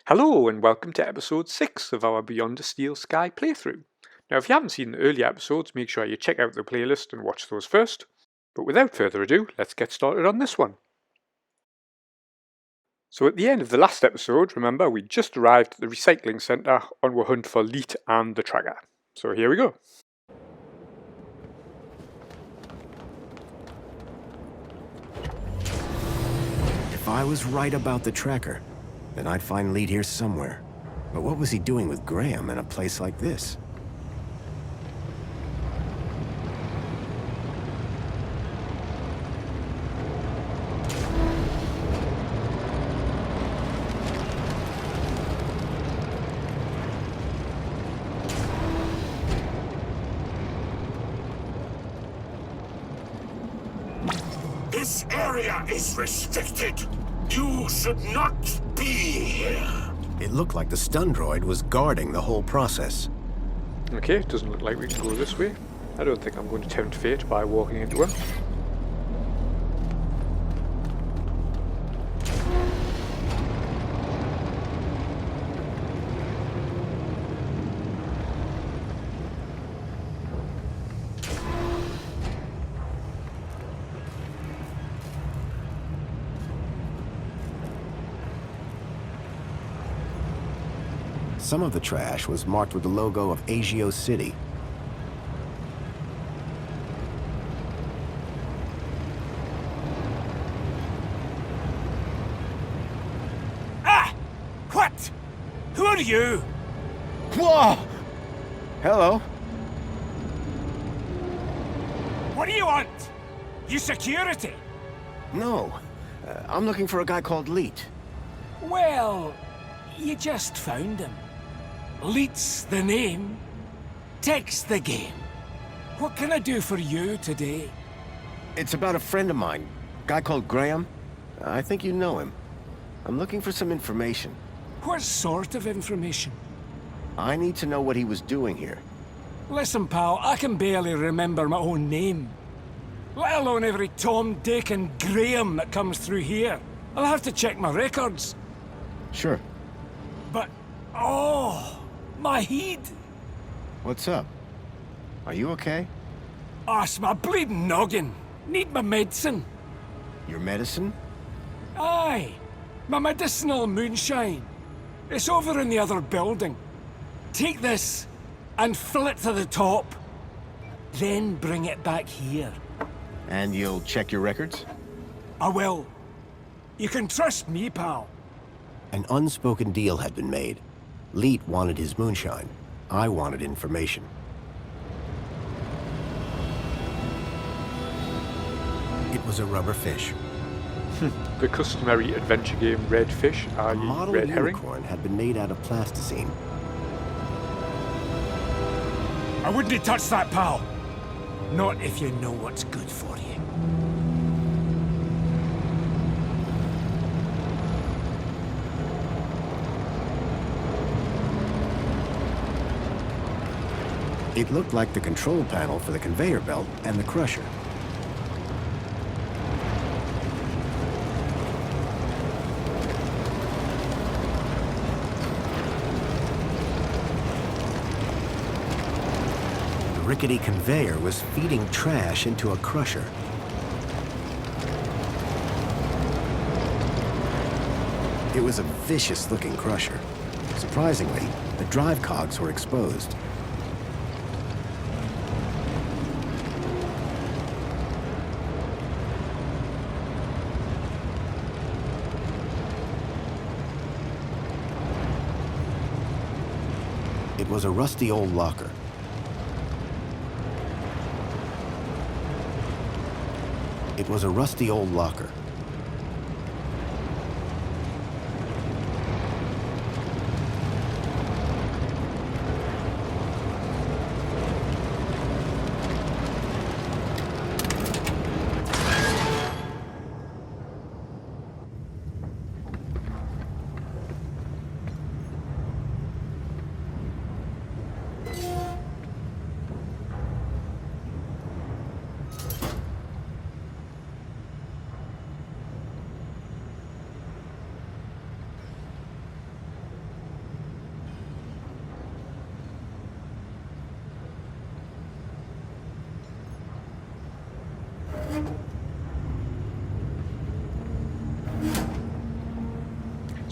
Hello and welcome to episode 6 of our Beyond the Steel Sky playthrough. Now if you haven't seen the earlier episodes, make sure you check out the playlist and watch those first. But without further ado, let's get started on this one. So at the end of the last episode, remember we just arrived at the recycling centre on our hunt for Leet and the tracker. So here we go. If I was right about the tracker, then I'd find Leet here somewhere. But what was he doing with Graham in a place like this? This area is restricted. You should not be here. It looked like the stun droid was guarding the whole process. Okay, it doesn't look like we can go this way. I don't think I'm going to tempt fate by walking into him. Some of the trash was marked with the logo of Agio City. Ah! What? Who are you? Whoa! Hello. What do you want? You security? No, I'm looking for a guy called Leet. Well, you just found him. Leet's the name. Tech's the game. What can I do for you today? It's about a friend of mine, guy called Graham. I think you know him. I'm looking for some information. What sort of information? I need to know what he was doing here. Listen, pal, I can barely remember my own name. Let alone every Tom, Dick and Graham that comes through here. I'll have to check my records. Sure. But, oh, my head. What's up? Are you okay? It's my bleeding noggin. Need my medicine. Your medicine? Aye, my medicinal moonshine. It's over in the other building. Take this and fill it to the top. Then bring it back here. And you'll check your records? I will. You can trust me, pal. An unspoken deal had been made. Leet wanted his moonshine. I wanted information. It was a rubber fish. The customary adventure game red fish, A i.e. model red herring. unicorn had been made out of plasticine. I wouldn't touch that, pal. Not if you know what's good for you. It looked like the control panel for the conveyor belt and the crusher. The rickety conveyor was feeding trash into a crusher. It was a vicious-looking crusher. Surprisingly, the drive cogs were exposed. It was a rusty old locker. It was a rusty old locker.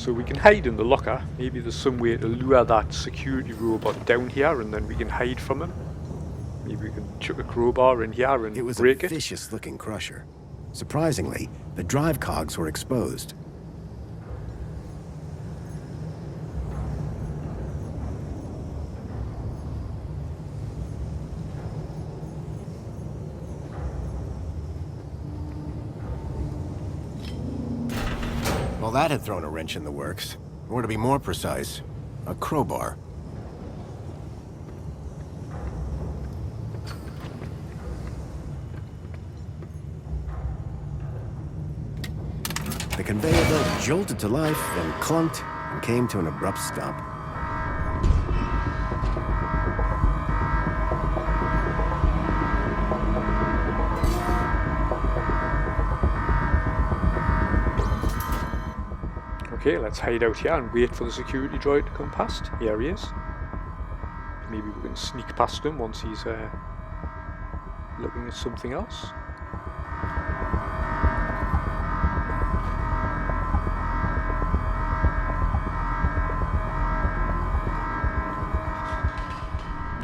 So we can hide in the locker. Maybe there's some way to lure that security robot down here and then we can hide from him. Maybe we can chuck a crowbar in here and It was break a it. vicious-looking crusher. Surprisingly, the drive cogs were exposed. Well, that had thrown a wrench in the works. Or to be more precise, a crowbar. The conveyor belt jolted to life, then clunked, and came to an abrupt stop. Okay, let's hide out here and wait for the security droid to come past. Here he is. Maybe we can sneak past him once he's looking at something else.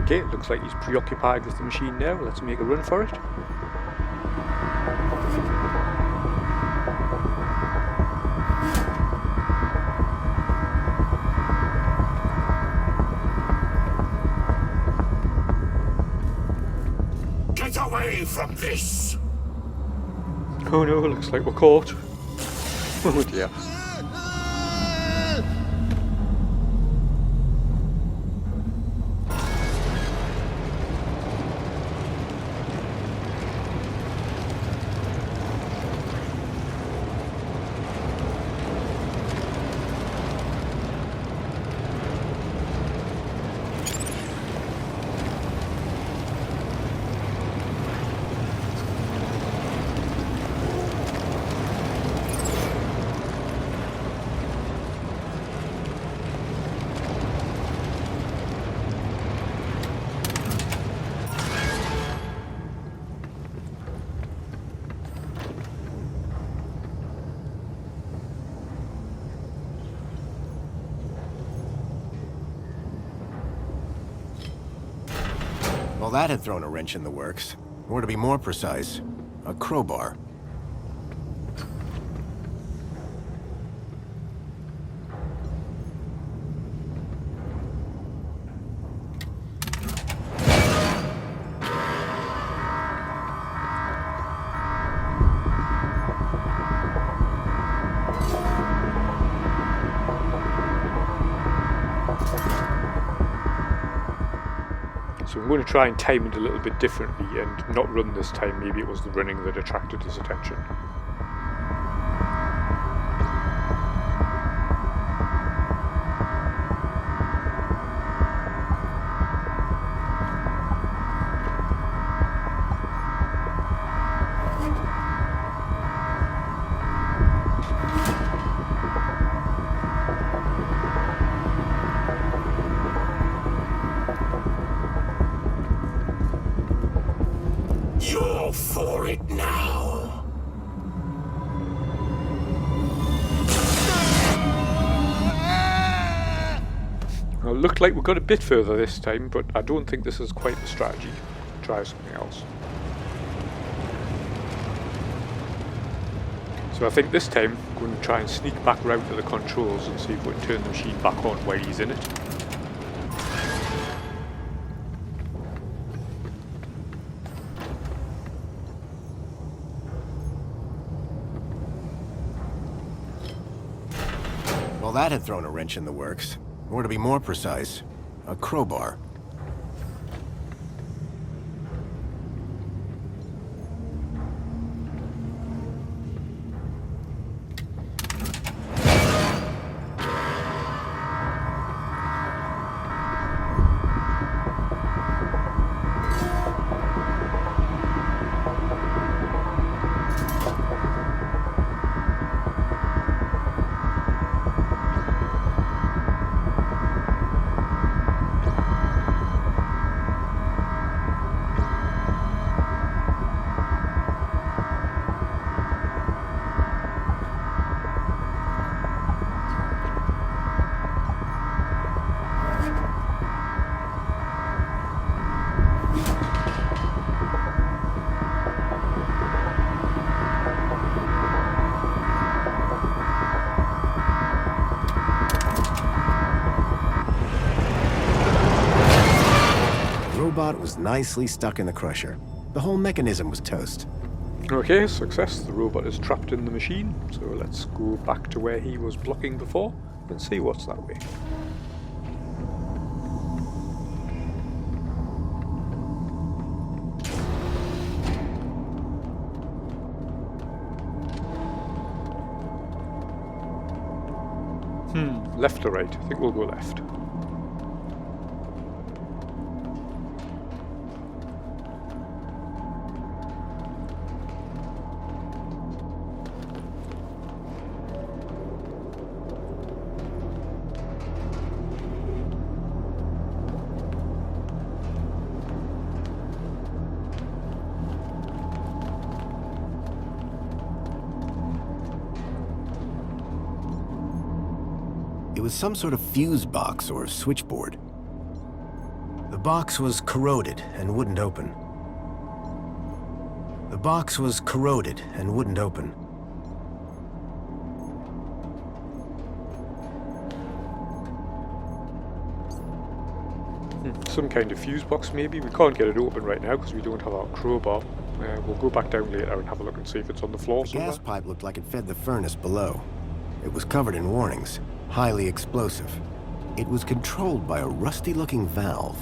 Okay, it looks like he's preoccupied with the machine now. Let's make a run for it. Get away from this! Oh no, looks like we're caught. Oh dear. Well, that had thrown a wrench in the works. Or to be more precise, a crowbar. So I'm going to try and time it a little bit differently and not run this time. Maybe it was the running that attracted his attention. You're for it now. Well, it looked like we got a bit further this time, but I don't think this is quite the strategy. Try something else. So I think this time I'm going to try and sneak back round to the controls and see if we can turn the machine back on while he's in it. Well, that had thrown a wrench in the works. Or to be more precise, a crowbar. robot was nicely stuck in the crusher. The whole mechanism was toast. Okay, success. The robot is trapped in the machine, so let's go back to where he was blocking before and see what's that way. Left or right? I think we'll go left. It was some sort of fuse box or switchboard. The box was corroded and wouldn't open. The box was corroded and wouldn't open. Some kind of fuse box maybe. We can't get it open right now because we don't have our crowbar. We'll go back down later and have a look and see if it's on the floor The somewhere. gas pipe looked like it fed the furnace below. It was covered in warnings. Highly explosive. It was controlled by a rusty-looking valve.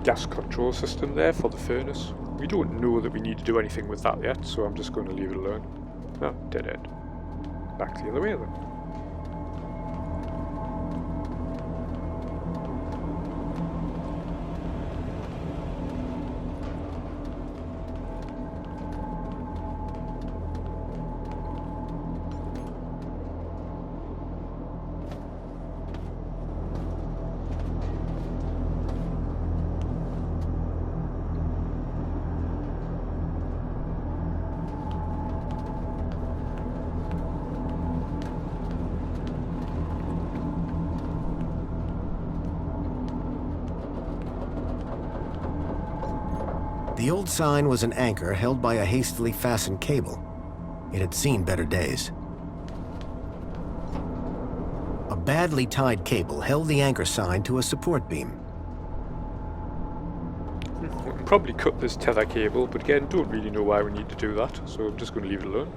Gas control system there for the furnace. We don't know that we need to do anything with that yet, so I'm just going to leave it alone. Oh, dead end. Back the other way then. The old sign was an anchor held by a hastily fastened cable. It had seen better days. A badly tied cable held the anchor sign to a support beam. We can probably cut this tether cable, but again, don't really know why we need to do that, so I'm just going to leave it alone.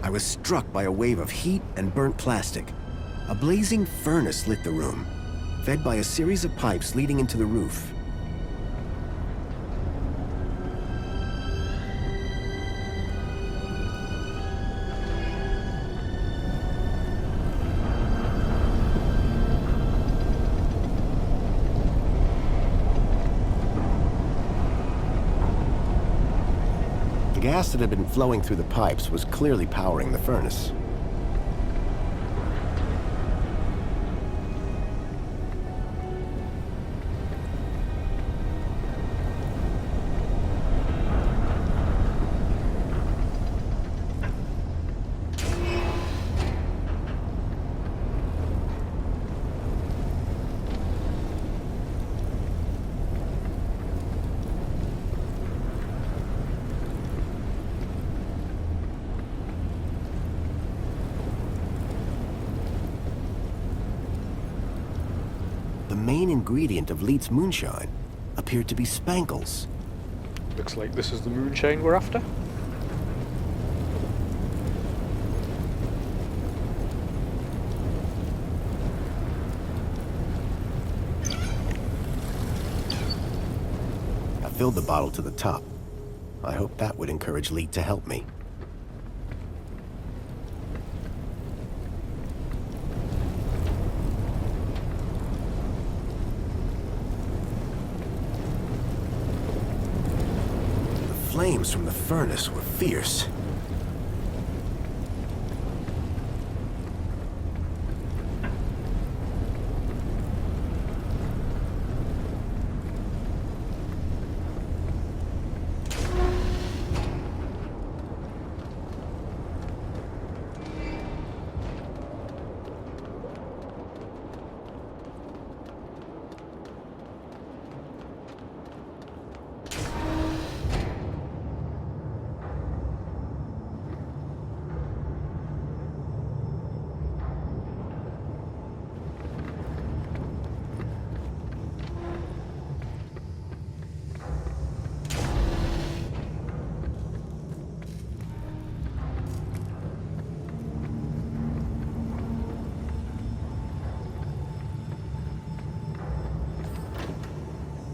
I was struck by a wave of heat and burnt plastic. A blazing furnace lit the room, fed by a series of pipes leading into the roof. The gas that had been flowing through the pipes was clearly powering the furnace. the main ingredient of Leet's moonshine appeared to be spangles. Looks like this is the moonshine we're after. I filled the bottle to the top. I hoped that would encourage Leet to help me. The flames from the furnace were fierce.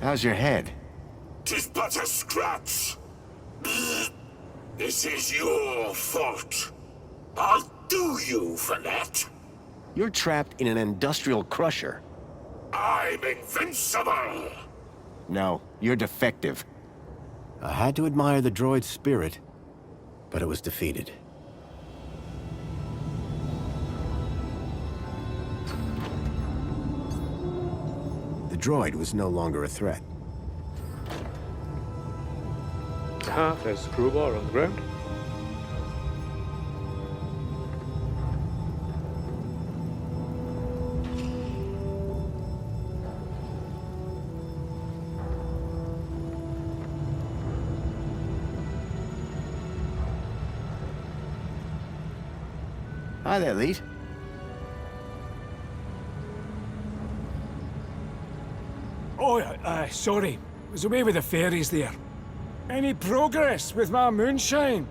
How's your head? 'Tis but a scratch. This is your fault. I'll do you for that. You're trapped in an industrial crusher. I'm invincible. No, you're defective. I had to admire the droid's spirit, but it was defeated. The droid was no longer a threat. Aha, there's the crowbar on the ground. Hi there, Leet. Oh, sorry. Was away with the fairies there. Any progress with my moonshine?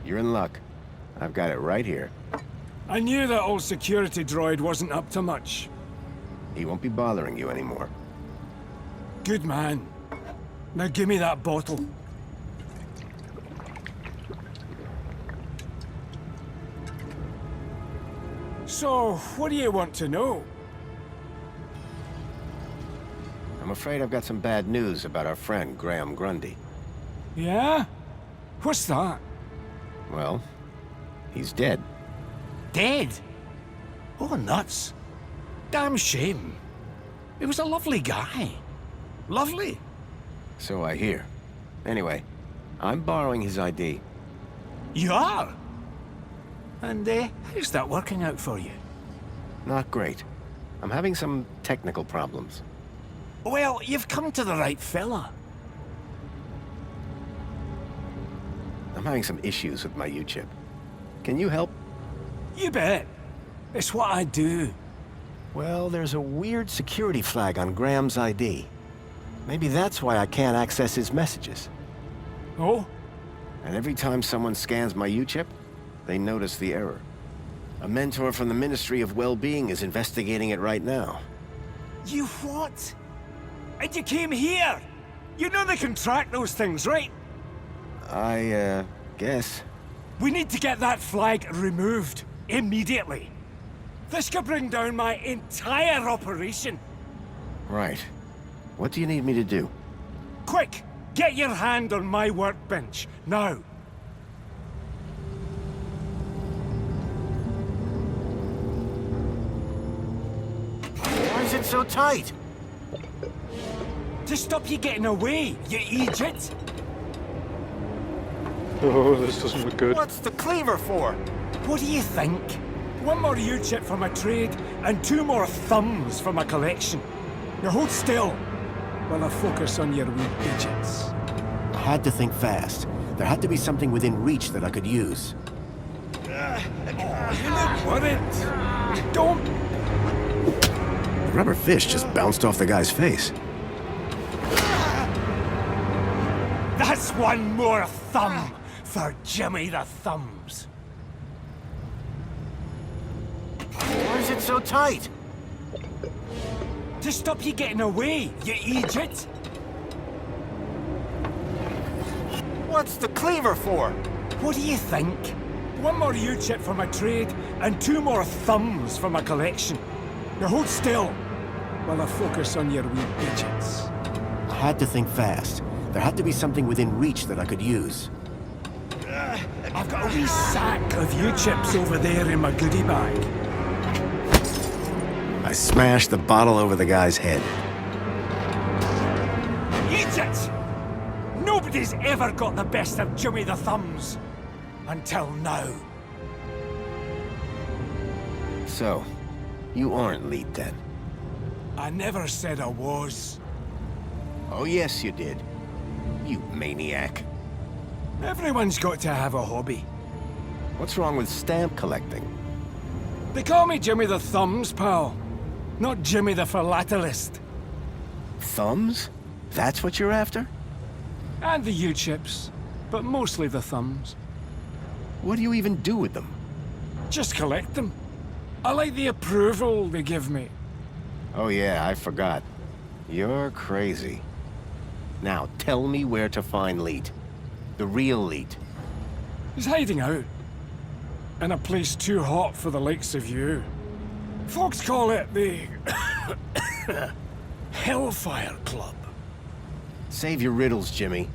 You're in luck. I've got it right here. I knew that old security droid wasn't up to much. He won't be bothering you anymore. Good man. Now give me that bottle. So, what do you want to know? I'm afraid I've got some bad news about our friend, Graham Grundy. Yeah? What's that? Well, he's dead. Dead? Oh, nuts. Damn shame. He was a lovely guy. Lovely. So I hear. Anyway, I'm borrowing his ID. You are? And, how's that working out for you? Not great. I'm having some technical problems. Well, you've come to the right fella. I'm having some issues with my U-chip. Can you help? You bet. It's what I do. Well, there's a weird security flag on Graham's ID. Maybe that's why I can't access his messages. Oh? And every time someone scans my U-chip, they notice the error. A mentor from the Ministry of Well-Being is investigating it right now. You what? And you came here? You know they can track those things, right? I, guess. We need to get that flag removed. Immediately. This could bring down my entire operation. Right. What do you need me to do? Quick! Get your hand on my workbench. Now. Why is it so tight? To stop you getting away, you idiot! Oh, this doesn't look good. What's the cleaver for? What do you think? One more U-chip for my trade, and 2 more thumbs for my collection. Now hold still, while I focus on your wee digits. I had to think fast. There had to be something within reach that I could use. You look worried. Don't... rubber fish just bounced off the guy's face. That's one more thumb for Jimmy the Thumbs. Why is it so tight? To stop you getting away, you idiot! What's the cleaver for? What do you think? One more U-chip for my trade, and 2 more thumbs for my collection. Now hold still, while I focus on your wee digits. I had to think fast. There had to be something within reach that I could use. I've got a wee sack of U-chips over there in my goodie bag. I smashed the bottle over the guy's head. Eat it! Nobody's ever got the best of Jimmy the Thumbs. Until now. So, you aren't lead then? I never said I was. Oh yes you did. You maniac. Everyone's got to have a hobby. What's wrong with stamp collecting? They call me Jimmy the Thumbs, pal. Not Jimmy the Philatelist. Thumbs? That's what you're after? And the U-chips, but mostly the thumbs. What do you even do with them? Just collect them. I like the approval they give me. Oh yeah, I forgot. You're crazy. Now tell me where to find Leet. The real Leet. He's hiding out. In a place too hot for the likes of you. Folks call it the Hellfire Club. Save your riddles, Jimmy.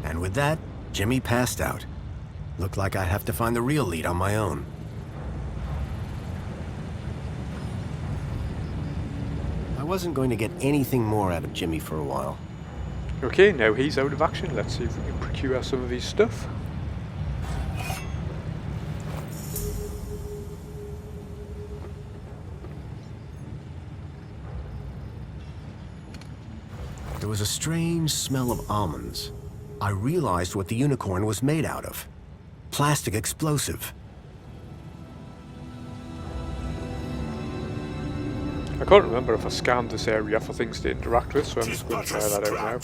And with that, Jimmy passed out. Looked like I'd have to find the real Leet on my own. I wasn't going to get anything more out of Jimmy for a while. Okay, now he's out of action. Let's see if we can procure some of his stuff. There was a strange smell of almonds. I realized what the unicorn was made out of. Plastic explosive. I can't remember if I scanned this area for things to interact with, so I'm just going to try that out now.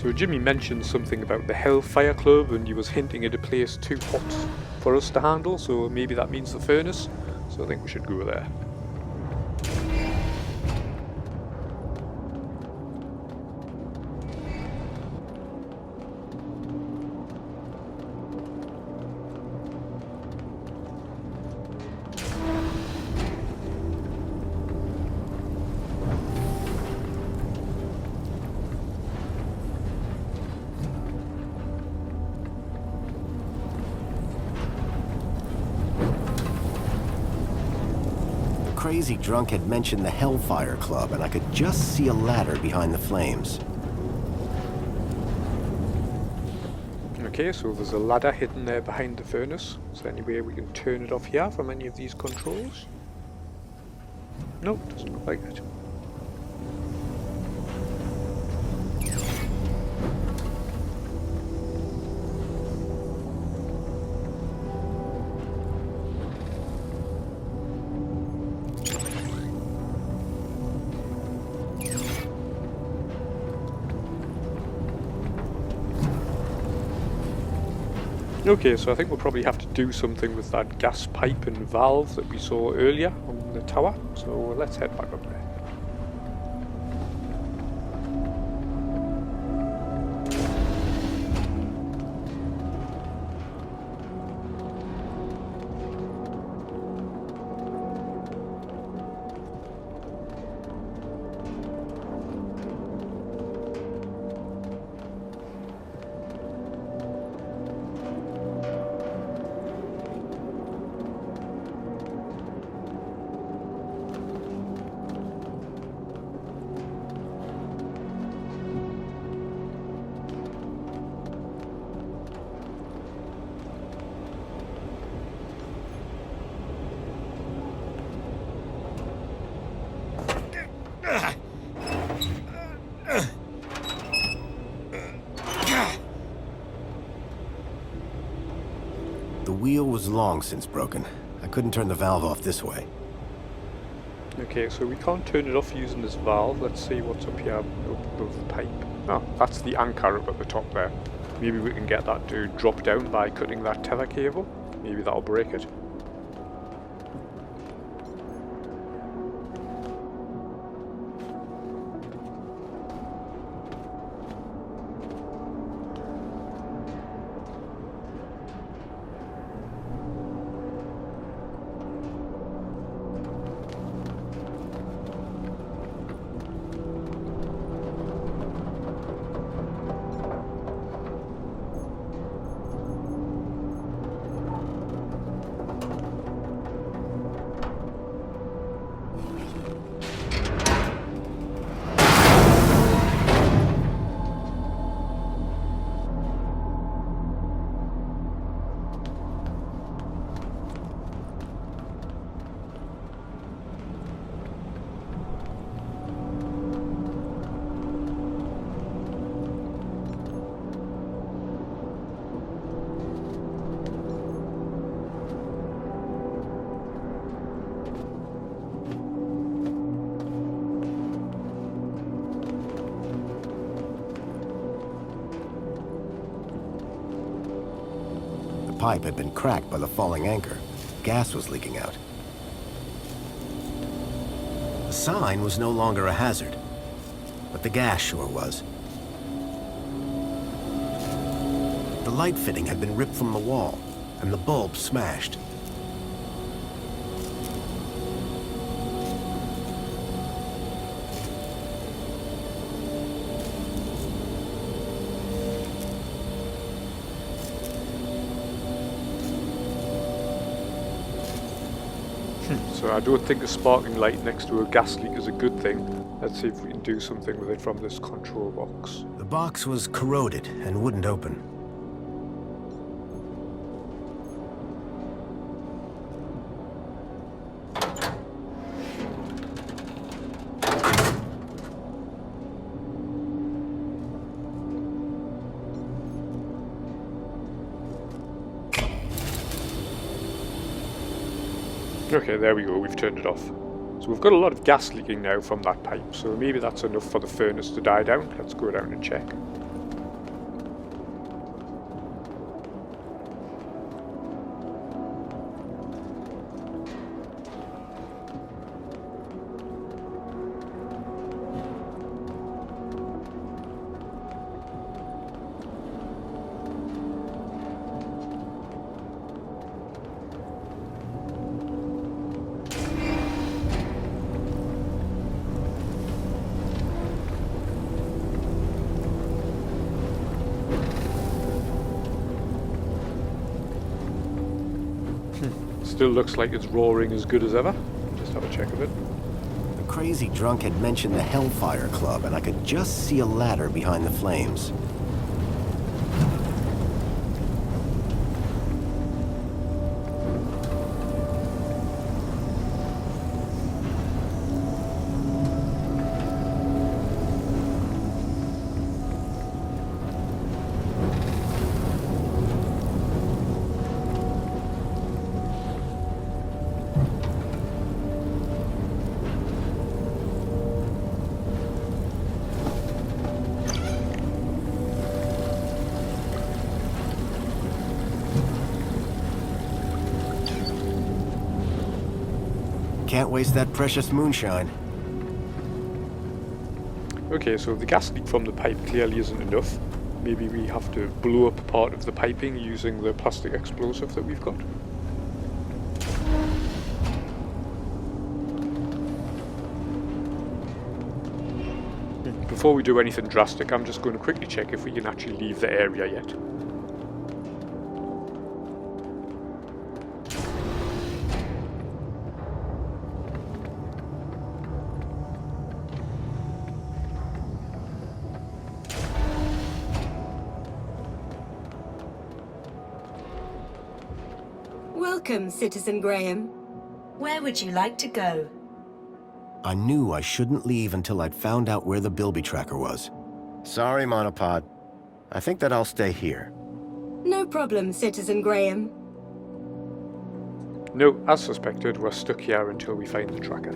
So Jimmy mentioned something about the Hellfire Club and he was hinting at a place too hot for us to handle, so maybe that means the furnace, so I think we should go there. Crazy drunk had mentioned the Hellfire Club, and I could just see a ladder behind the flames. Okay, so there's a ladder hidden there behind the furnace. Is there any way we can turn it off here from any of these controls? Nope, doesn't look like it. Okay, so I think we'll probably have to do something with that gas pipe and valve that we saw earlier on the tower, so let's head back up there. The wheel was long since broken. I couldn't turn the valve off this way. Okay, so we can't turn it off using this valve. Let's see what's up here above the pipe. Oh, that's the anchor up at the top there. Maybe we can get that to drop down by cutting that tether cable. Maybe that'll break it. The pipe had been cracked by the falling anchor. Gas was leaking out. The sign was no longer a hazard, but the gas sure was. The light fitting had been ripped from the wall, and the bulb smashed. So I don't think a sparking light next to a gas leak is a good thing. Let's see if we can do something with it from this control box. The box was corroded and wouldn't open. Okay, there we go, we've turned it off. So we've got a lot of gas leaking now from that pipe, so maybe that's enough for the furnace to die down. Let's go down and check. Still looks like it's roaring as good as ever. Just have a check of it. The crazy drunk had mentioned the Hellfire Club, and I could just see a ladder behind the flames. Can't waste that precious moonshine. Okay, so the gas leak from the pipe clearly isn't enough. Maybe we have to blow up part of the piping using the plastic explosive that we've got. Before we do anything drastic, I'm just going to quickly check if we can actually leave the area yet. Welcome, Citizen Graham. Where would you like to go? I knew I shouldn't leave until I'd found out where the Bilby tracker was. Sorry, Monopod. I think that I'll stay here. No problem, Citizen Graham. No, as suspected, we're stuck here until we find the tracker.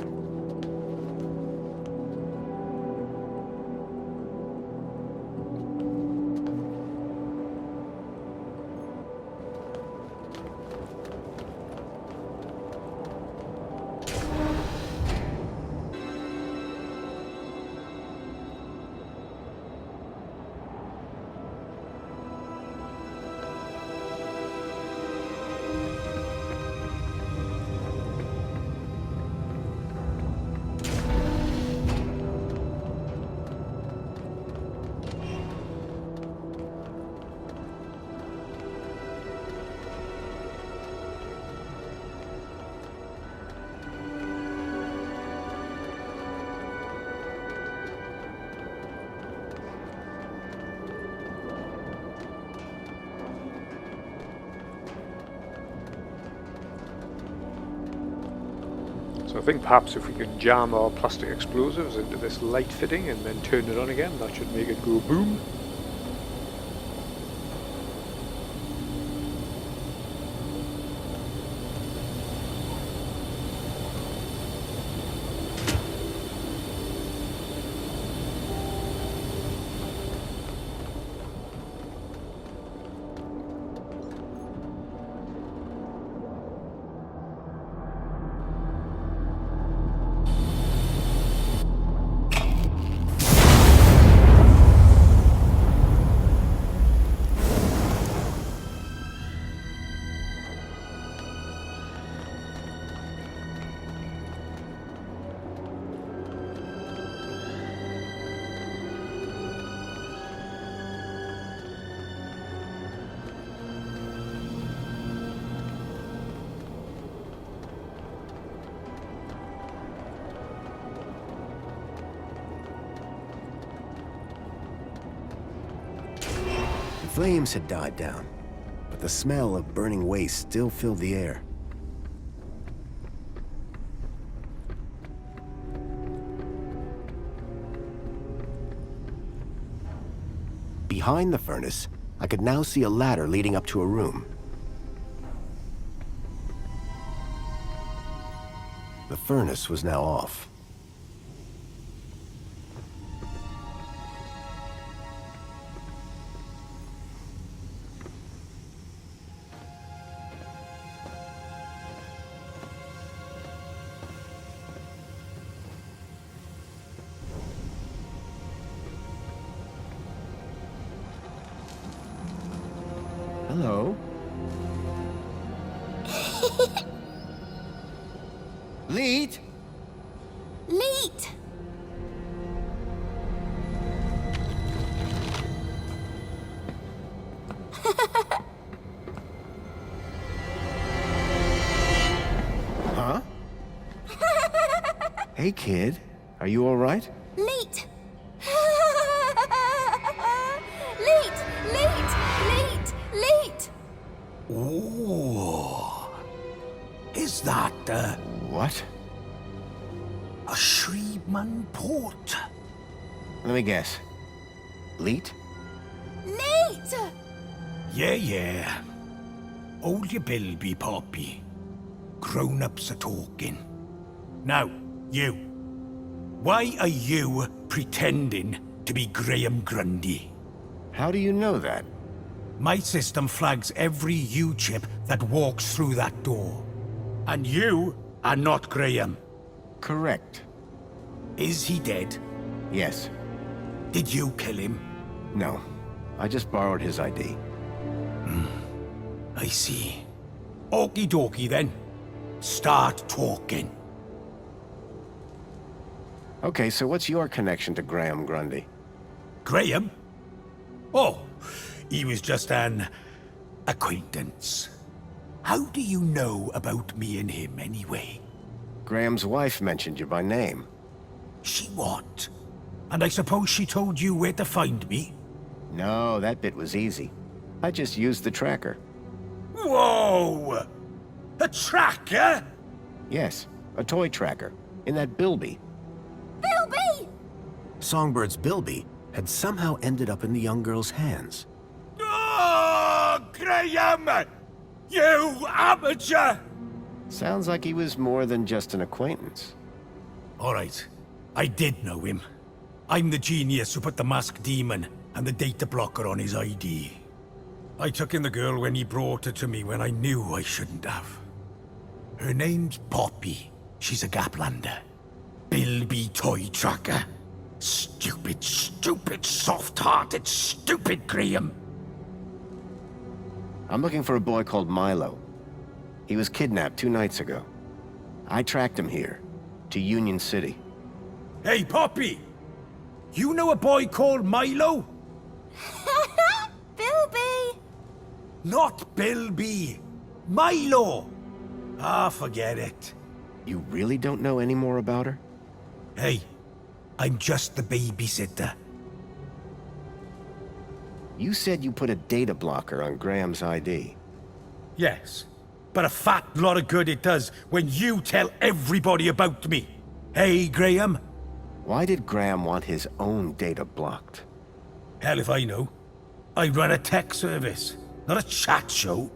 So I think perhaps if we can jam our plastic explosives into this light fitting and then turn it on again, that should make it go boom. The flames had died down, but the smell of burning waste still filled the air. Behind the furnace, I could now see a ladder leading up to a room. The furnace was now off. Hello? Leet? Leet! Huh? Hey, kid. Are you all right? Leet! Leet! Leet! Leet! Leet! Oh, is that What? a Shreedman port? Let me guess. Leet? Leet! Yeah. Hold your bilby, Poppy. Grown-ups are talking. Now, you. Why are you pretending to be Graham Grundy? How do you know that? My system flags every U-chip that walks through that door. And you are not Graham. Correct. Is he dead? Yes. Did you kill him? No. I just borrowed his ID. I see. Okie dokie then. Start talking. Okay, so what's your connection to Graham Grundy? Graham? Oh, he was just an acquaintance. How do you know about me and him anyway? Graham's wife mentioned you by name. She what? And I suppose she told you where to find me? No, that bit was easy. I just used the tracker. Whoa! A tracker? Yes, a toy tracker. In that bilby. Bilby! Songbird's bilby had somehow ended up in the young girl's hands. Oh, Graham! You amateur! Sounds like he was more than just an acquaintance. All right, I did know him. I'm the genius who put the masked demon and the data blocker on his ID. I took in the girl when he brought her to me when I knew I shouldn't have. Her name's Poppy. She's a Gaplander. Bilby toy tracker. Stupid, soft-hearted, stupid Graham. I'm looking for a boy called Milo. He was kidnapped 2 nights ago. I tracked him here, to Union City. Hey, Poppy! You know a boy called Milo? Bilby! Not Bilby. Milo! Ah, forget it. You really don't know any more about her? Hey, I'm just the babysitter. You said you put a data blocker on Graham's ID. Yes, but a fat lot of good it does when you tell everybody about me. Hey, Graham? Why did Graham want his own data blocked? Hell if I know. I run a tech service, not a chat show.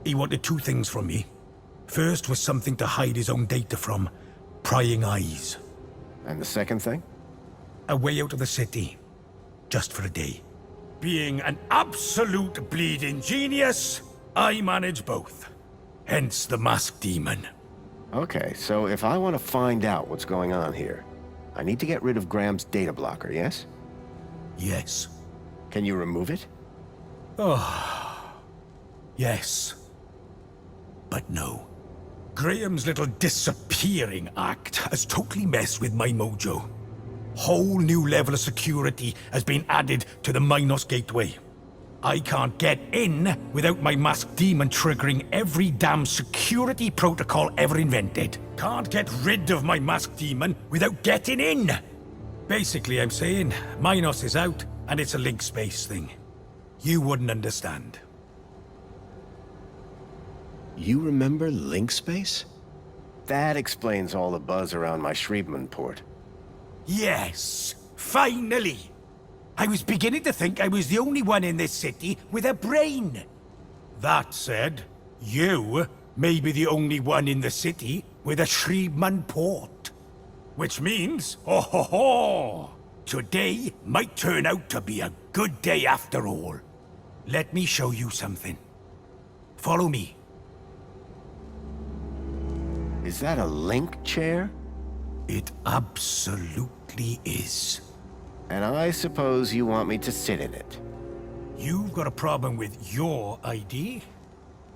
He wanted 2 things from me. First was something to hide his own data from. Prying eyes. And the second thing? A way out of the city. Just for a day. Being an absolute bleeding genius, I manage both. Hence the masked demon. Okay, so if I want to find out what's going on here, I need to get rid of Graham's data blocker, yes? Yes. Can you remove it? Yes. But no. Graham's little disappearing act has totally messed with my mojo. Whole new level of security has been added to the Minos Gateway. I can't get in without my masked demon triggering every damn security protocol ever invented. Can't get rid of my masked demon without getting in. Basically, I'm saying Minos is out and it's a link space thing. You wouldn't understand. You remember link space? That explains all the buzz around my Shriebman port. Yes, finally! I was beginning to think I was the only one in this city with a brain. That said, you may be the only one in the city with a Shriebman port. Which means, oh ho ho! Today might turn out to be a good day after all. Let me show you something. Follow me. Is that a link chair? It absolutely is. And I suppose you want me to sit in it. You've got a problem with your ID.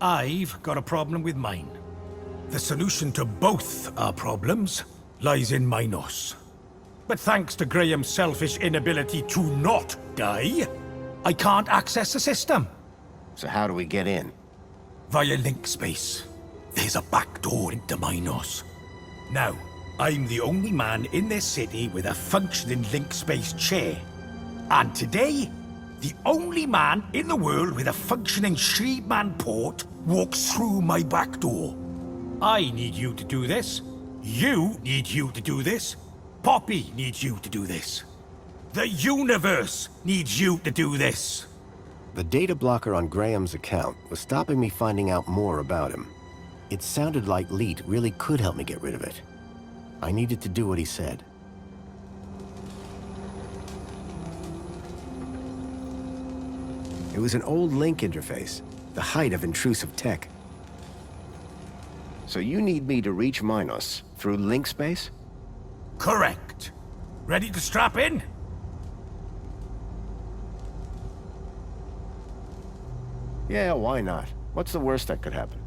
I've got a problem with mine. The solution to both our problems lies in Minos. But thanks to Graham's selfish inability to not die, I can't access the system. So how do we get in? Via link space. There's a back door into Minos. Now, I'm the only man in this city with a functioning link space chair. And today, the only man in the world with a functioning Shriebman port walks through my back door. I need you to do this. You need you to do this. Poppy needs you to do this. The universe needs you to do this. The data blocker on Graham's account was stopping me finding out more about him. It sounded like Leet really could help me get rid of it. I needed to do what he said. It was an old link interface, the height of intrusive tech. So you need me to reach Minos through link space? Correct. Ready to strap in? Yeah, why not? What's the worst that could happen?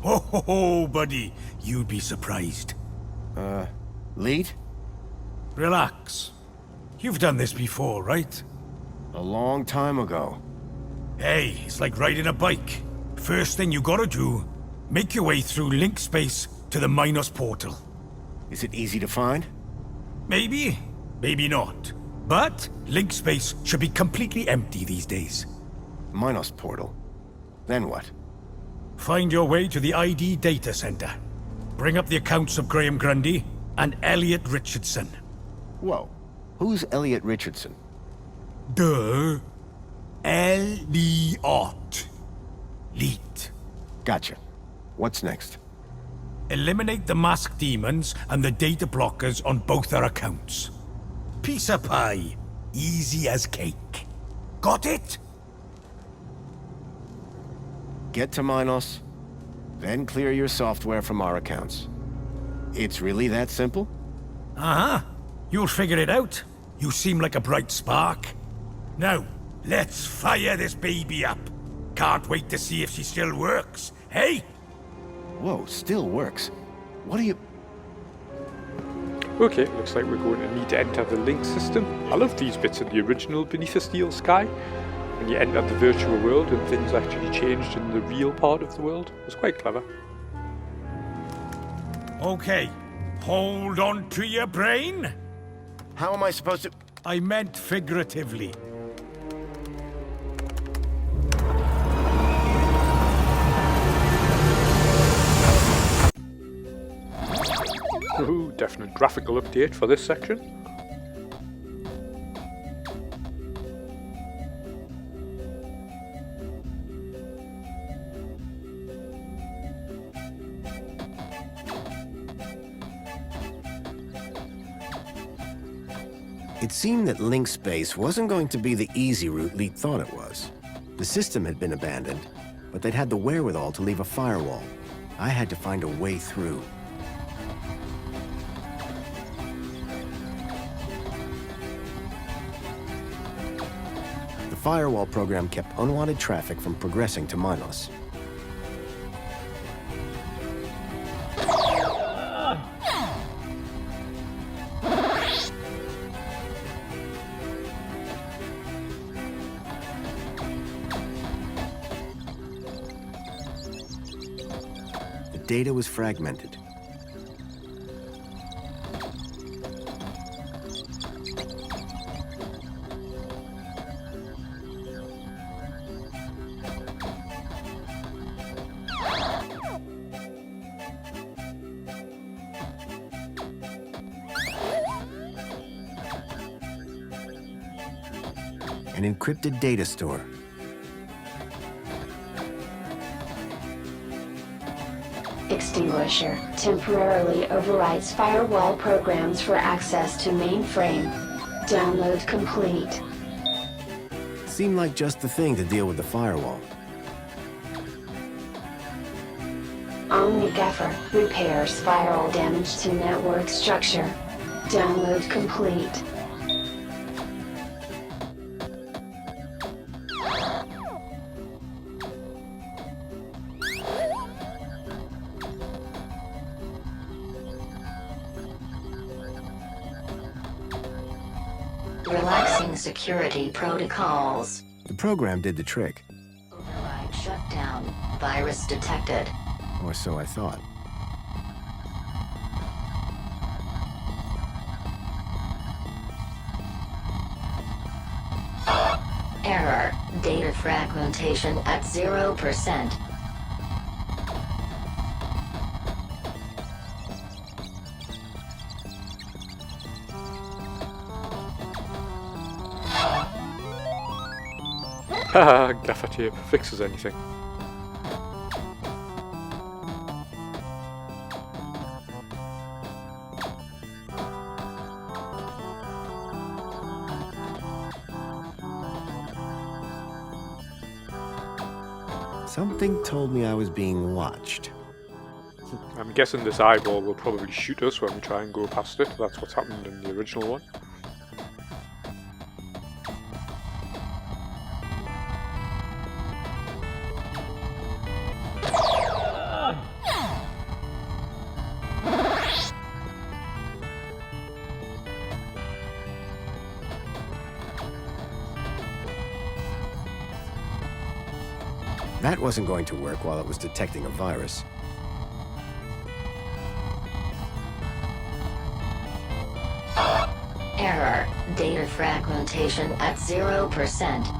Ho ho ho, buddy. You'd be surprised. Leet? Relax. You've done this before, right? A long time ago. Hey, it's like riding a bike. First thing you gotta do, make your way through link space to the Minos portal. Is it easy to find? Maybe, maybe not. But link space should be completely empty these days. Minos portal. Then what? Find your way to the ID data center. Bring up the accounts of Graham Grundy and Elliot Richardson. Whoa. Who's Elliot Richardson? Duh. Elliot. Leet. Gotcha. What's next? Eliminate the masked demons and the data blockers on both our accounts. Piece of pie. Easy as cake. Got it? Get to Minos, then clear your software from our accounts. It's really that simple? Uh-huh. You'll figure it out. You seem like a bright spark. Now, let's fire this baby up. Can't wait to see if she still works, hey? Whoa, still works. What are you... Okay, looks like we're going to need to enter the link system. I love these bits in the original Beneath the Steel Sky. When you entered the virtual world and things actually changed in the real part of the world. It was quite clever. Okay, hold on to your brain. How am I supposed to... I meant figuratively. Ooh, definite graphical update for this section. It seemed that link space wasn't going to be the easy route Leet thought it was. The system had been abandoned, but they'd had the wherewithal to leave a firewall. I had to find a way through. The firewall program kept unwanted traffic from progressing to Minos. The data was fragmented. An encrypted data store. Extinguisher temporarily overrides firewall programs for access to mainframe. Download complete. Seemed like just the thing to deal with the firewall. Omni-Gaffer repairs firewall damage to network structure. Download complete. Relaxing security protocols. The program did the trick, Override shutdown. Virus detected. or so I thought. Error. Data fragmentation at 0%. Haha, gaffer tape fixes anything. Something told me I was being watched. I'm guessing this eyeball will probably shoot us when we try and go past it. That's what's happened in the original one. That wasn't going to work while it was detecting a virus. Error. Data fragmentation at 0%.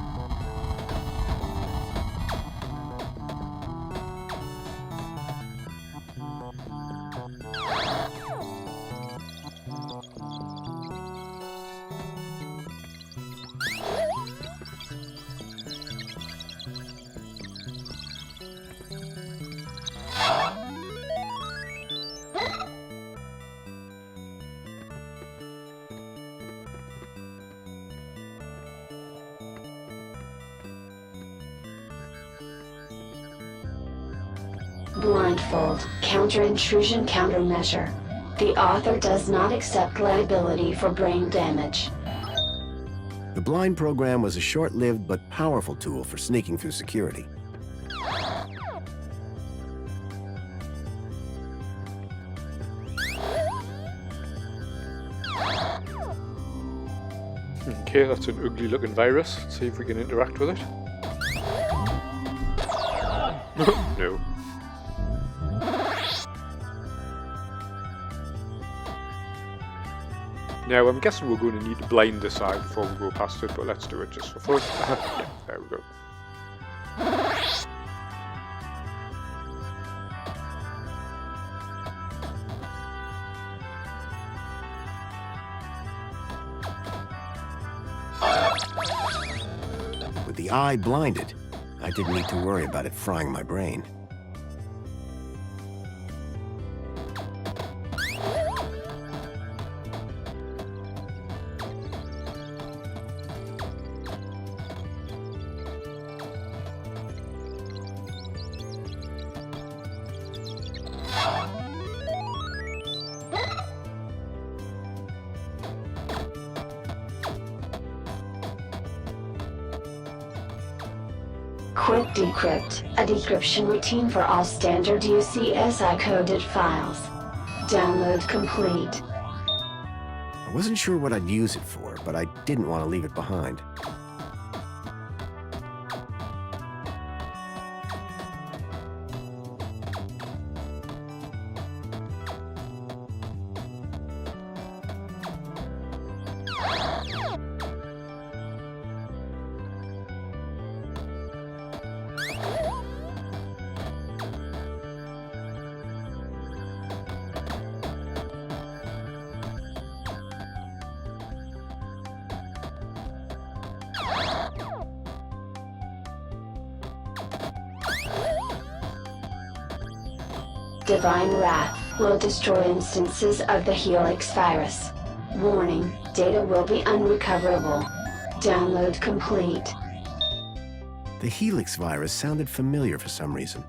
Blindfold, counter-intrusion countermeasure. The author does not accept liability for brain damage. The blind program was a short-lived but powerful tool for sneaking through security. Okay, that's an ugly looking virus. Let's see if we can interact with it. No. Now, I'm guessing we're going to need to blind this eye before we go past it, but let's do it just for fun. Yeah, there we go. With the eye blinded, I didn't need to worry about it frying my brain. Quick Decrypt, a decryption routine for all standard UCSI-coded files. Download complete. I wasn't sure what I'd use it for, but I didn't want to leave it behind. Divine Wrath will destroy instances of the Helix virus. Warning, data will be unrecoverable. Download complete. The Helix virus sounded familiar for some reason.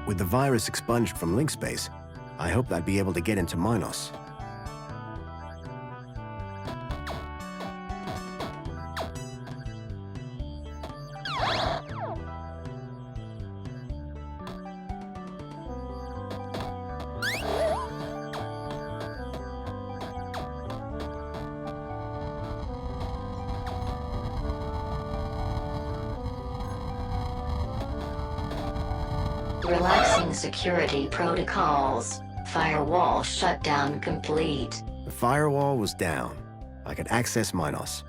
With the virus expunged from link space, I hoped I'd be able to get into Minos. Relaxing security protocols. Firewall shutdown complete. The firewall was down. I could access Minos.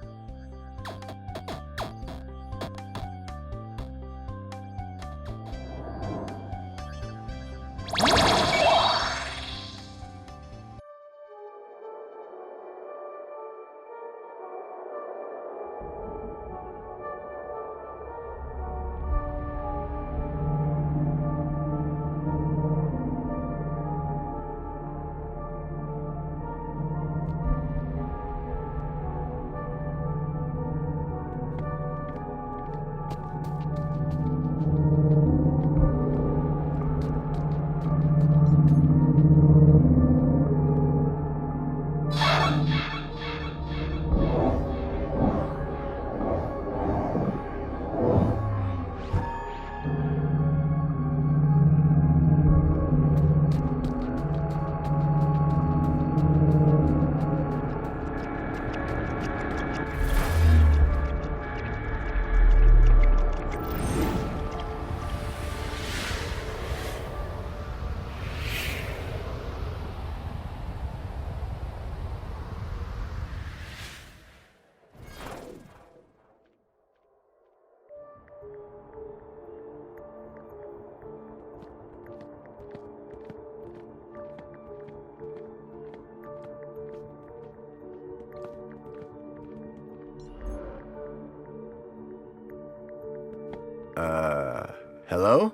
Hello?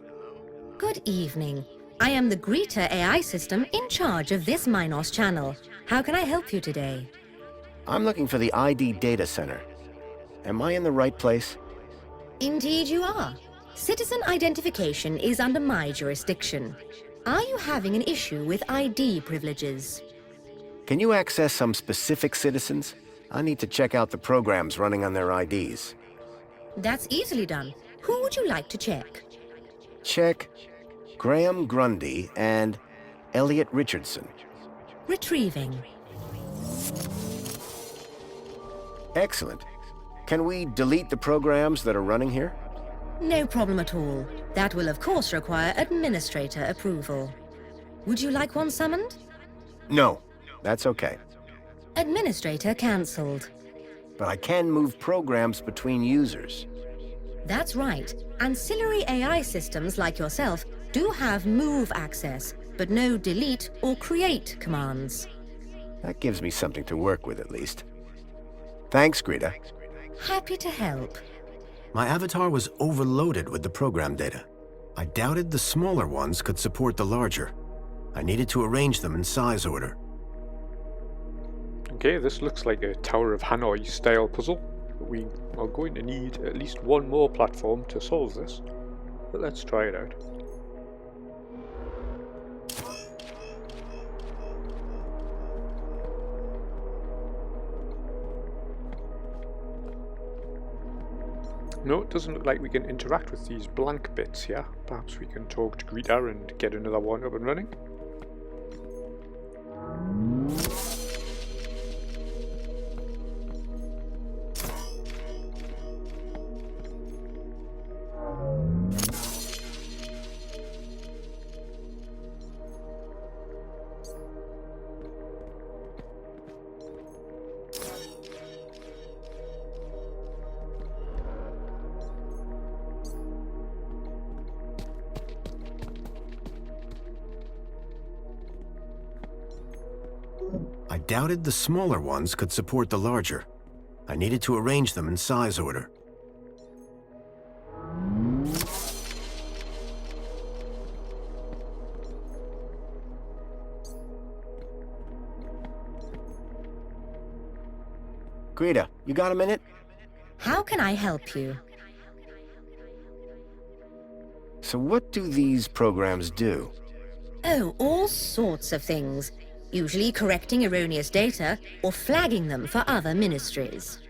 Good evening. I am the Greeter AI system in charge of this Minos channel. How can I help you today? I'm looking for the ID data center. Am I in the right place? Indeed you are. Citizen identification is under my jurisdiction. Are you having an issue with ID privileges? Can you access some specific citizens? I need to check out the programs running on their IDs. That's easily done. Who would you like to check? Check Graham Grundy and Elliot Richardson. Retrieving. Excellent. Can we delete the programs that are running here? No problem at all. That will of course require administrator approval. Would you like one summoned? No, that's okay. Administrator cancelled. But I can move programs between users. That's right. Ancillary AI systems like yourself do have move access, but no delete or create commands. That gives me something to work with at least. Thanks, Greta. Happy to help. My avatar was overloaded with the program data. I doubted the smaller ones could support the larger. I needed to arrange them in size order. Okay, this looks like a Tower of Hanoi style puzzle, but we are going to need at least one more platform to solve this. But let's try it out. No, it doesn't look like we can interact with these blank bits here. Perhaps we can talk to Greta and get another one up and running. I doubted the smaller ones could support the larger. I needed to arrange them in size order. Greta, you got a minute? How can I help you? So what do these programs do? Oh, all sorts of things. Usually correcting erroneous data or flagging them for other ministries.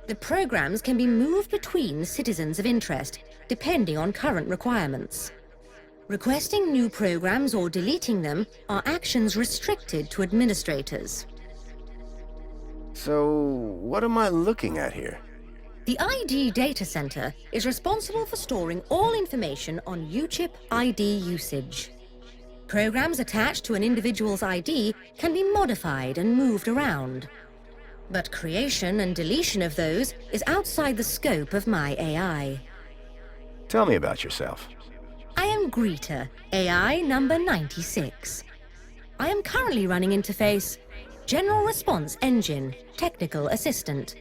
The programs can be moved between citizens of interest, depending on current requirements. Requesting new programs or deleting them are actions restricted to administrators. So, what am I looking at here? The ID Data Center is responsible for storing all information on UChip ID usage. Programs attached to an individual's ID can be modified and moved around. But creation and deletion of those is outside the scope of my AI. Tell me about yourself. I am Greta, AI number 96. I am currently running interface General Response Engine, Technical Assistant.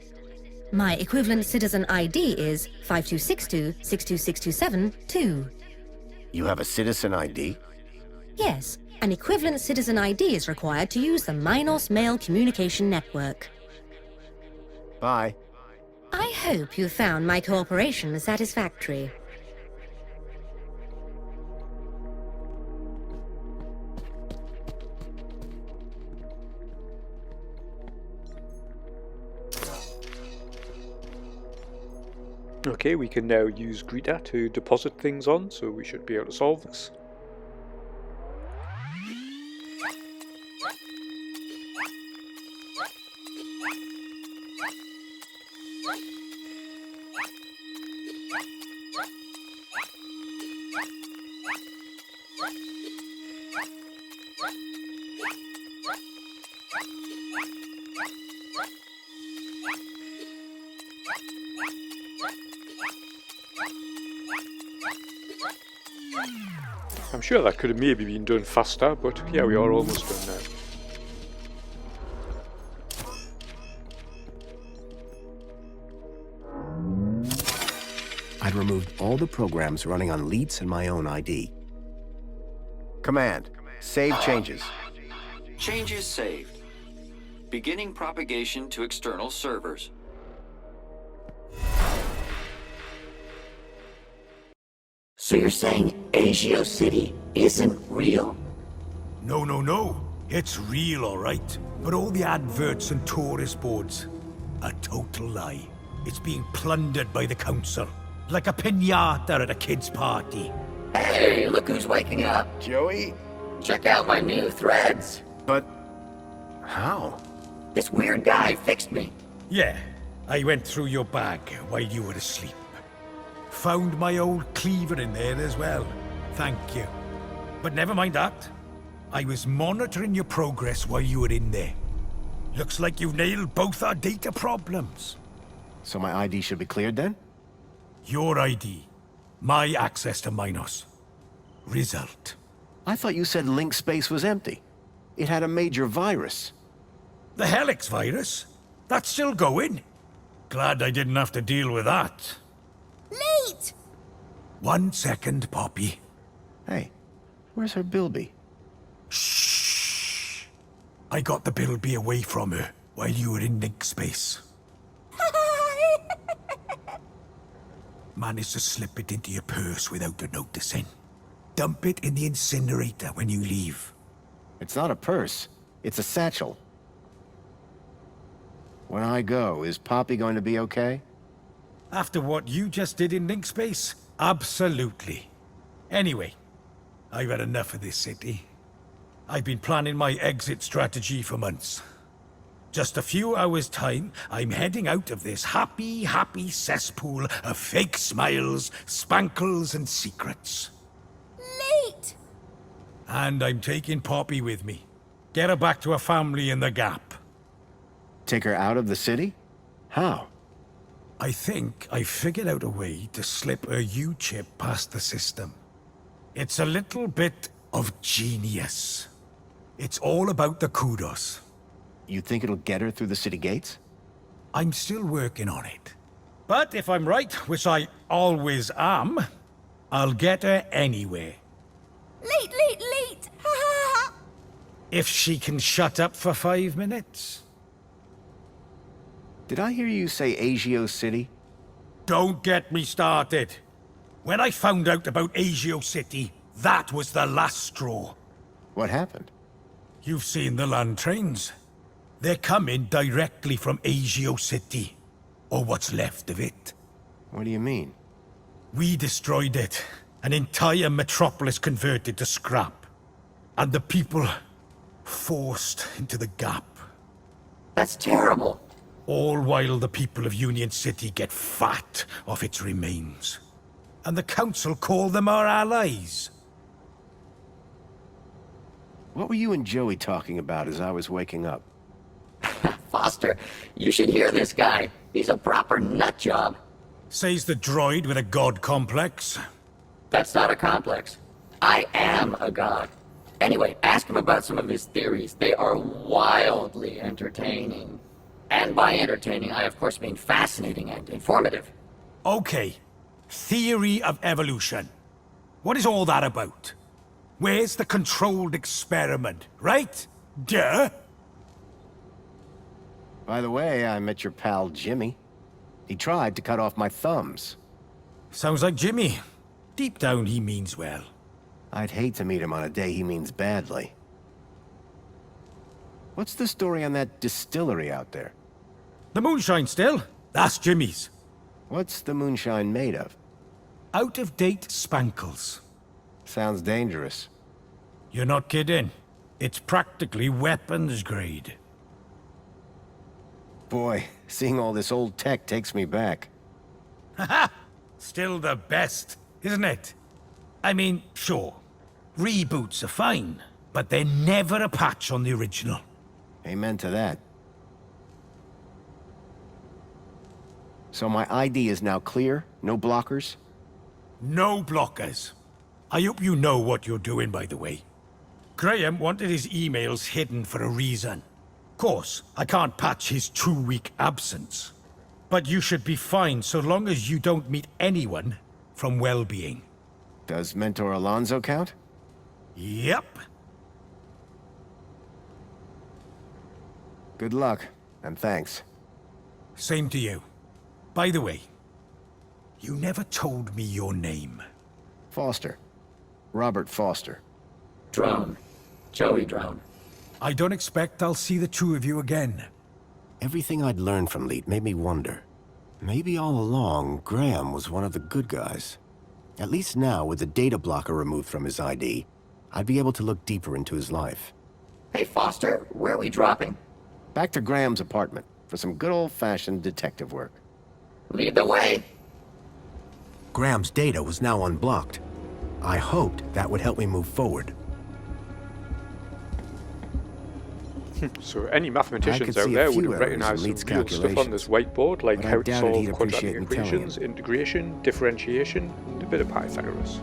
My equivalent citizen ID is 5262-62627-2. You have a citizen ID? Yes, an equivalent citizen ID is required to use the Minos Mail Communication Network. Bye. I hope you found my cooperation satisfactory. Okay, we can now use Greta to deposit things on, so we should be able to solve this. I'm sure that could have maybe been done faster, but yeah, we are almost done now. I'd I'd removed all the programs running on Leet's and my own ID. Command. Save changes. Changes saved. Beginning propagation to external servers. So you're saying Agio City isn't real? No. It's real, all right. But all the adverts and tourist boards, a total lie. It's being plundered by the council, like a piñata at a kid's party. Hey, look who's waking up. Joey? Check out my new threads. But... how? This weird guy fixed me. Yeah, I went through your bag while you were asleep. Found my old cleaver in there as well. Thank you. But never mind that. I was monitoring your progress while you were in there. Looks like you've nailed both our data problems. So my ID should be cleared then? Your ID. My access to Minos. Result. I thought you said link space was empty. It had a major virus. The Helix virus? That's still going? Glad I didn't have to deal with that. Leet! 1 second, Poppy. Hey, where's her Bilby? Shh. I got the Bilby away from her while you were in link space. Managed to slip it into your purse without her noticing. Dump it in the incinerator when you leave. It's not a purse. It's a satchel. When I go, is Poppy going to be okay? After what you just did in link space? Absolutely. Anyway, I've had enough of this city. I've been planning my exit strategy for months. Just a few hours' time, I'm heading out of this happy cesspool of fake smiles, spankles, and secrets. Leet! And I'm taking Poppy with me. Get her back to her family in the Gap. Take her out of the city? How? I think I figured out a way to slip a U-chip past the system. It's a little bit of genius. It's all about the kudos. You think it'll get her through the city gates? I'm still working on it. But if I'm right, which I always am, I'll get her anywhere. Leet, leet, leet! Ha ha ha! If she can shut up for 5 minutes. Did I hear you say Agio City? Don't get me started. When I found out about Agio City, that was the last straw. What happened? You've seen the land trains. They're coming directly from Agio City. Or what's left of it. What do you mean? We destroyed it. An entire metropolis converted to scrap. And the people forced into the Gap. That's terrible. All while the people of Union City get fat off its remains. And the Council call them our allies. What were you and Joey talking about as I was waking up? Foster, you should hear this guy. He's a proper nut job. Says the droid with a god complex. That's not a complex. I am a god. Anyway, ask him about some of his theories. They are wildly entertaining. And by entertaining, I of course mean fascinating and informative. Okay. Theory of evolution. What is all that about? Where's the controlled experiment, right? Duh! By the way, I met your pal Jimmy. He tried to cut off my thumbs. Sounds like Jimmy. Deep down, he means well. I'd hate to meet him on a day he means badly. What's the story on that distillery out there? The moonshine still? That's Jimmy's. What's the moonshine made of? Out-of-date spankles. Sounds dangerous. You're not kidding. It's practically weapons grade. Boy, seeing all this old tech takes me back. Haha! Still the best, isn't it? I mean, sure. Reboots are fine, but they're never a patch on the original. Amen to that. So my ID is now clear? No blockers? No blockers. I hope you know what you're doing, by the way. Graham wanted his emails hidden for a reason. Of course, I can't patch his 2-week absence. But you should be fine so long as you don't meet anyone from well-being. Does Mentor Alonso count? Yep. Good luck, and thanks. Same to you. By the way, you never told me your name. Foster. Robert Foster. Drone. Joey Drone. I don't expect I'll see the two of you again. Everything I'd learned from Leet made me wonder. Maybe all along, Graham was one of the good guys. At least now, with the data blocker removed from his ID, I'd be able to look deeper into his life. Hey, Foster, where are we dropping? Back to Graham's apartment for some good old-fashioned detective work. Lead the way. Graham's data was now unblocked. I hoped that would help me move forward. So any mathematicians I out could see there a would few have errors recognised in some Leet's real stuff on this whiteboard, like but I how to doubted solve he'd quadratic appreciate me telling equations, him. integration, differentiation, and a bit of Pythagoras.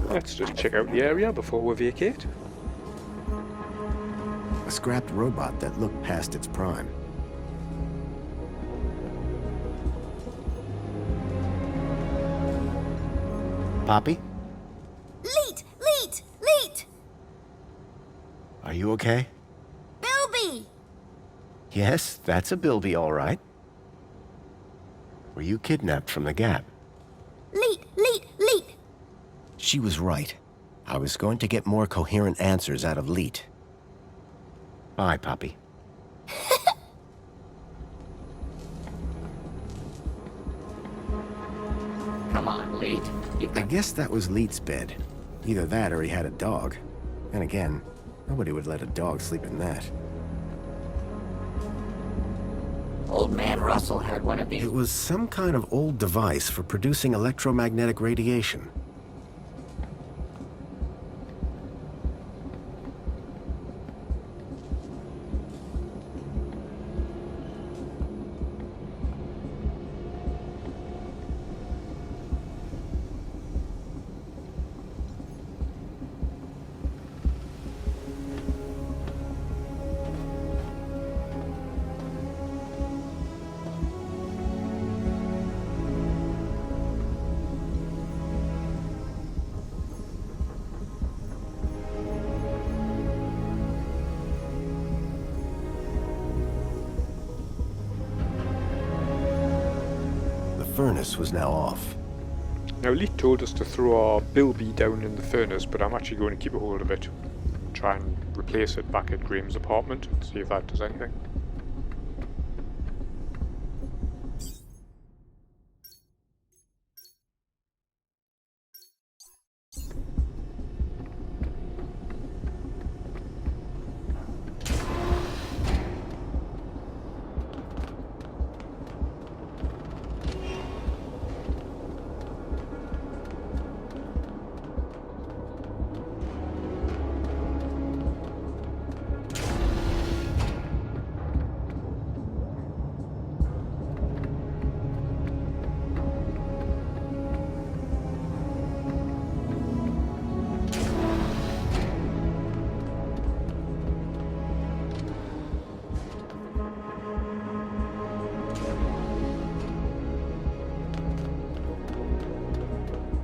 Let's just check out the area before we vacate. A scrapped robot that looked past its prime. Poppy? Leet! Leet! Leet! Are you okay? Bilby! Yes, that's a Bilby, all right. Were you kidnapped from the Gap? Leet! Leet! Leet! She was right. I was going to get more coherent answers out of Leet. Bye, Poppy. Come on, Leet. I guess that was Leet's bed. Either that or he had a dog. And again, nobody would let a dog sleep in that. Old man Russell had one of these. It was some kind of old device for producing electromagnetic radiation. The furnace was now off. Now Leet told us to throw our Bilby down in the furnace, but I'm actually going to keep a hold of it. Try and replace it back at Graham's apartment, see if that does anything.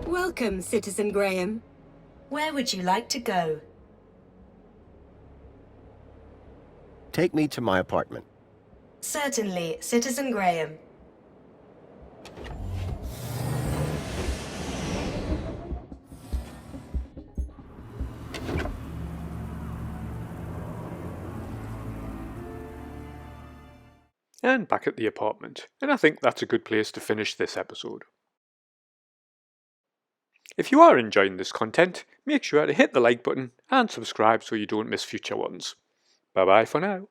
Welcome, Citizen Graham. Where would you like to go? Take me to my apartment. Certainly, Citizen Graham. And back at the apartment, and I think that's a good place to finish this episode. If you are enjoying this content, make sure to hit the like button and subscribe so you don't miss future ones. Bye bye for now.